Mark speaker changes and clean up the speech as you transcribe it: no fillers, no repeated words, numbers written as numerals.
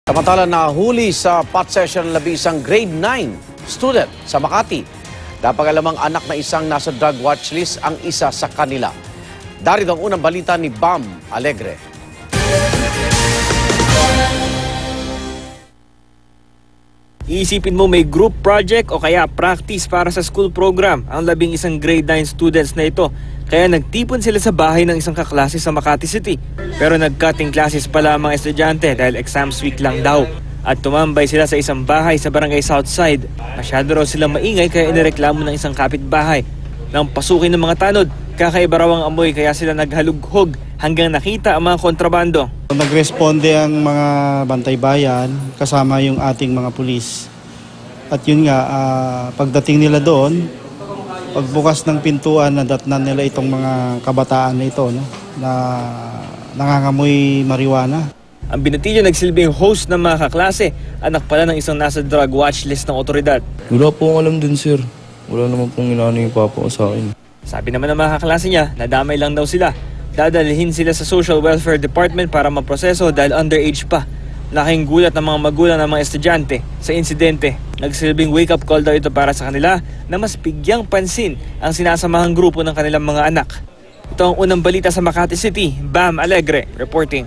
Speaker 1: Samantala nahuli sa pot session labisang grade 9 student sa Makati. Napag-alamang anak na isang nasa drug watch list ang isa sa kanila. Darito ang unang balita ni Bam Alegre.
Speaker 2: Iisipin mo may group project o kaya practice para sa school program ang 11 grade 9 students na ito. Kaya nagtipon sila sa bahay ng isang kaklase sa Makati City. Pero nag-cutting classes pala ang mga estudyante dahil exams week lang daw. At tumambay sila sa isang bahay sa barangay Southside. Masyado raw silang maingay kaya inireklamo ng isang kapitbahay. Nang pasukin ng mga tanod, kakaiba raw ang amoy kaya sila naghalughog hanggang nakita ang mga kontrabando.
Speaker 3: Nagresponde ang mga bantay bayan kasama yung ating mga pulis. At yun nga, pagdating nila doon, pagbukas ng pintuan, nadatnan nila itong mga kabataan na ito, no, na nangangamoy marijuana.
Speaker 2: Ang binatilyo nagsilbing host ng mga kaklase, anak pala ng isang nasa drug watch list ng otoridad.
Speaker 4: Wala po akong alam dun, sir. Wala naman pong inaano yung papa ko sa akin.
Speaker 2: Sabi naman ng mga kaklase niya, nadamay lang daw sila. Dadalhin sila sa Social Welfare Department para maproseso dahil underage pa. Laking gulat ng mga magulang ng mga estudyante sa insidente. Nagsilbing wake-up call daw ito para sa kanila na mas bigyang pansin ang sinasamahang grupo ng kanilang mga anak. Ito ang unang balita sa Makati City. Bam Alegre reporting.